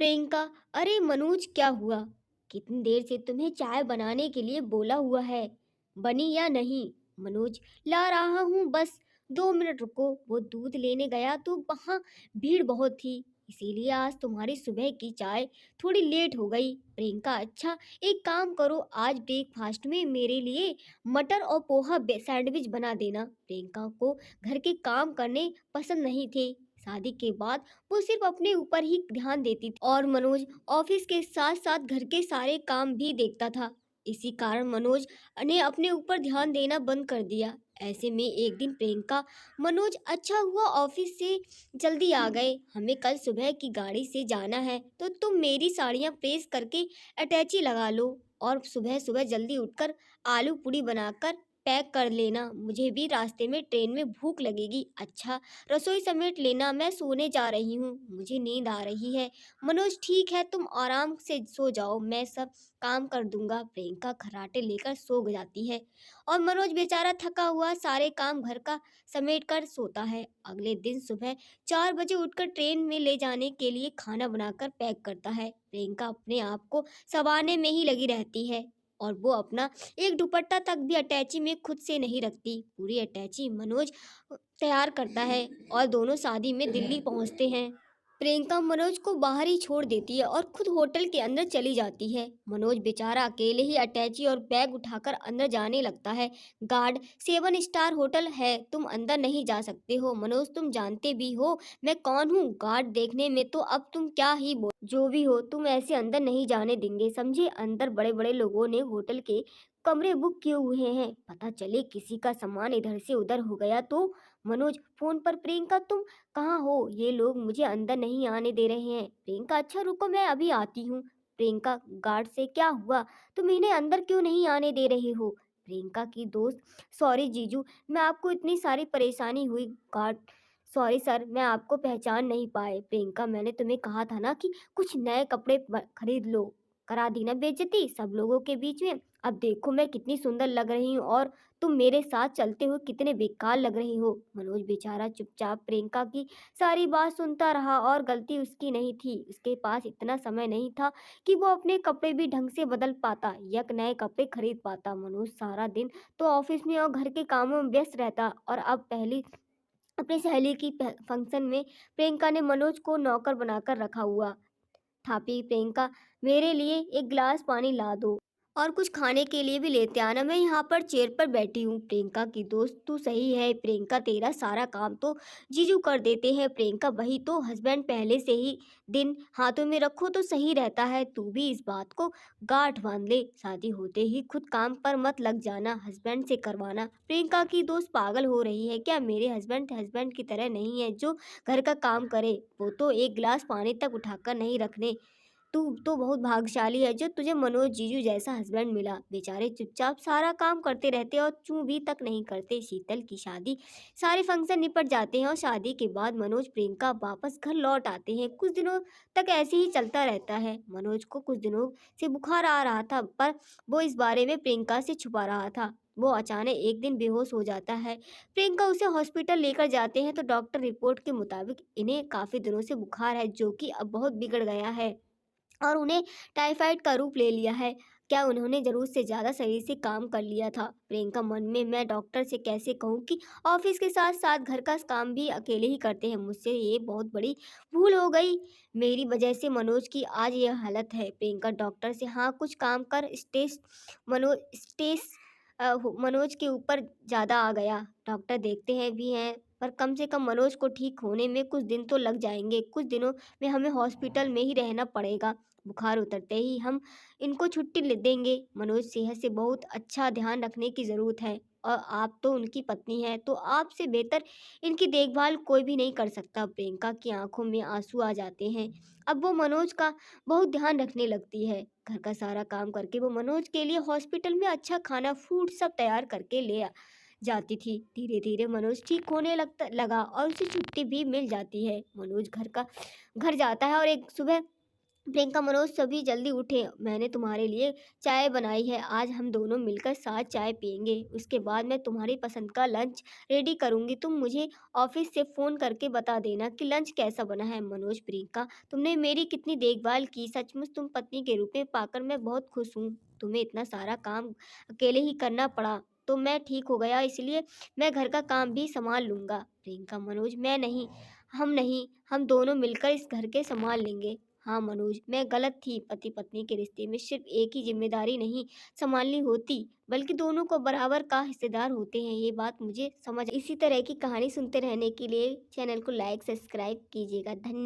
प्रियंका, अरे मनोज क्या हुआ? कितनी देर से तुम्हें चाय बनाने के लिए बोला हुआ है, बनी या नहीं? मनोज, ला रहा हूँ बस 2 मिनट रुको। वो दूध लेने गया तो वहाँ भीड़ बहुत थी, इसीलिए आज तुम्हारी सुबह की चाय थोड़ी लेट हो गई। प्रियंका, अच्छा एक काम करो, आज ब्रेकफास्ट में मेरे लिए मटर और पोहा सैंडविच बना देना। प्रियंका को घर के काम करने पसंद नहीं थे। शादी के बाद वो सिर्फ अपने ऊपर ही ध्यान देती थी और मनोज ऑफिस के साथ साथ घर के सारे काम भी देखता था। इसी कारण मनोज ने अपने ऊपर ध्यान देना बंद कर दिया। ऐसे में एक दिन प्रियंका, मनोज अच्छा हुआ ऑफिस से जल्दी आ गए, हमें कल सुबह की गाड़ी से जाना है तो तुम मेरी साड़ियाँ प्रेस करके अटैची लगा लो और सुबह सुबह जल्दी उठकर आलू पूड़ी बनाकर पैक कर लेना, मुझे भी रास्ते में ट्रेन में भूख लगेगी। अच्छा, रसोई समेट लेना, मैं सोने जा रही हूँ, मुझे नींद आ रही है। मनोज, ठीक है तुम आराम से सो जाओ, मैं सब काम कर दूंगा। प्रियंका खर्राटे लेकर सो जाती है और मनोज बेचारा थका हुआ सारे काम घर का समेट कर सोता है। अगले दिन सुबह 4 बजे उठकर ट्रेन में ले जाने के लिए खाना बनाकर पैक करता है। प्रियंका अपने आप को संवारने में ही लगी रहती है और वो अपना एक दुपट्टा तक भी अटैची में खुद से नहीं रखती। पूरी अटैची मनोज तैयार करता है और दोनों शादी में दिल्ली पहुंचते हैं। प्रियंका मनोज को बाहर ही छोड़ देती है और खुद होटल के अंदर चली जाती है। मनोज बेचारा अकेले ही अटैची और बैग उठाकर अंदर जाने लगता है। गार्ड, 7 स्टार होटल है, तुम अंदर नहीं जा सकते हो। मनोज, तुम जानते भी हो मैं कौन हूँ? गार्ड, देखने में तो अब तुम क्या ही बोल, जो भी हो तुम ऐसे अंदर नहीं जाने देंगे, समझे? अंदर बड़े बड़े लोगों ने होटल के कमरे बुक किए हुए हैं, पता चले किसी का सामान इधर से उधर हो गया तो। मनोज फोन पर, प्रियंका तुम कहाँ हो? ये लोग मुझे अंदर नहीं आने दे रहे हैं। प्रियंका, अच्छा रुको मैं अभी आती हूँ। प्रियंका, गार्ड से, क्या हुआ? तुम इन्हें अंदर क्यों नहीं आने दे रहे हो? प्रियंका की दोस्त, सॉरी जीजू, मैं आपको इतनी सारी परेशानी हुई। गार्ड, सॉरी सर, मैं आपको पहचान नहीं पाए। प्रियंका, मैंने तुम्हें कहा था ना कि कुछ नए कपड़े खरीद लो, करा दी ना बेइज्जती सब लोगों के बीच में। अब देखो मैं कितनी सुंदर लग रही हूँ और तुम मेरे साथ चलते हुए कितने बेकार लग रहे हो। मनोज बेचारा चुपचाप प्रियंका की सारी बात सुनता रहा और गलती उसकी नहीं थी, उसके पास इतना समय नहीं था कि वो अपने कपड़े भी ढंग से बदल पाता या नए कपड़े खरीद पाता। मनोज सारा दिन तो ऑफिस में और घर के कामों में व्यस्त रहता और अब पहली अपनी सहेली की फंक्शन में प्रियंका ने मनोज को नौकर बनाकर रखा हुआ था। प्रियंका, मेरे लिए एक गिलास पानी ला दो और कुछ खाने के लिए भी लेते आना, मैं यहाँ पर चेयर पर बैठी हूँ। प्रियंका की दोस्त, तू सही है प्रियंका, तेरा सारा काम तो जीजू कर देते हैं। प्रियंका, वही तो, हस्बैंड पहले से ही दिन हाथों में रखो तो सही रहता है, तू भी इस बात को गांठ बांध ले, शादी होते ही खुद काम पर मत लग जाना, हस्बैंड से करवाना। प्रियंका की दोस्त, पागल हो रही है क्या? मेरे हस्बैंड हस्बैंड की तरह नहीं है जो घर का काम करे, वो तो एक गिलास पानी तक उठाकर नहीं रखने। तू तो बहुत भाग्यशाली है जो तुझे मनोज जीजू जैसा हस्बैंड मिला। बेचारे चुपचाप सारा काम करते रहते और चूं भी तक नहीं करते। शीतल की शादी, सारे फंक्शन निपट जाते हैं और शादी के बाद मनोज प्रियंका वापस घर लौट आते हैं। कुछ दिनों तक ऐसे ही चलता रहता है। मनोज को कुछ दिनों से बुखार आ रहा था पर वो इस बारे में प्रियंका से छुपा रहा था। वो अचानक एक दिन बेहोश हो जाता है। प्रियंका उसे हॉस्पिटल लेकर जाते हैं तो डॉक्टर रिपोर्ट के मुताबिक इन्हें काफी दिनों से बुखार है जो कि अब बहुत बिगड़ गया है और उन्हें टाइफाइड का रूप ले लिया है। क्या उन्होंने जरूरत से ज़्यादा शरीर से काम कर लिया था? प्रियंका मन में, मैं डॉक्टर से कैसे कहूँ कि ऑफिस के साथ साथ घर का काम भी अकेले ही करते हैं, मुझसे ये बहुत बड़ी भूल हो गई, मेरी वजह से मनोज की आज यह हालत है। प्रियंका डॉक्टर से, हाँ कुछ काम कर, स्टेस मनोज के ऊपर ज़्यादा आ गया। डॉक्टर देखते हैं भी हैं पर कम से कम मनोज को ठीक होने में कुछ दिन तो लग जाएंगे, कुछ दिनों में हमें हॉस्पिटल में ही रहना पड़ेगा। बुखार उतरते ही हम इनको छुट्टी ले देंगे। मनोज सेहत से बहुत अच्छा ध्यान रखने की ज़रूरत है और आप तो उनकी पत्नी हैं तो आपसे बेहतर इनकी देखभाल कोई भी नहीं कर सकता। प्रियंका की आंखों में आंसू आ जाते हैं। अब वो मनोज का बहुत ध्यान रखने लगती है। घर का सारा काम करके वो मनोज के लिए हॉस्पिटल में अच्छा खाना, फूड सब तैयार करके जाती थी। धीरे धीरे मनोज ठीक होने लगा और उसे छुट्टी भी मिल जाती है। मनोज घर जाता है और एक सुबह प्रियंका, मनोज सभी जल्दी उठे, मैंने तुम्हारे लिए चाय बनाई है। आज हम दोनों मिलकर साथ चाय पियेंगे। उसके बाद मैं तुम्हारी पसंद का लंच रेडी करूंगी। तुम मुझे ऑफिस से फोन करके बता देना कि लंच कैसा बना है। मनोज, प्रियंका, तुमने मेरी कितनी देखभाल की। सचमुच तुम पत्नी के रूप में पाकर मैं बहुत खुश हूँ। तुम्हें इतना सारा काम अकेले ही करना पड़ा तो मैं ठीक हो गया, इसलिए मैं घर का काम भी संभाल लूंगा। प्रियंका, मनोज, मैं नहीं, हम दोनों मिलकर इस घर के संभाल लेंगे। हाँ मनोज, मैं गलत थी। पति पत्नी के रिश्ते में सिर्फ एक ही जिम्मेदारी नहीं संभालनी होती, बल्कि दोनों को बराबर का हिस्सेदार होते हैं। ये बात मुझे समझ। इसी तरह की कहानी सुनते रहने के लिए चैनल को लाइक सब्सक्राइब कीजिएगा। धन्यवाद।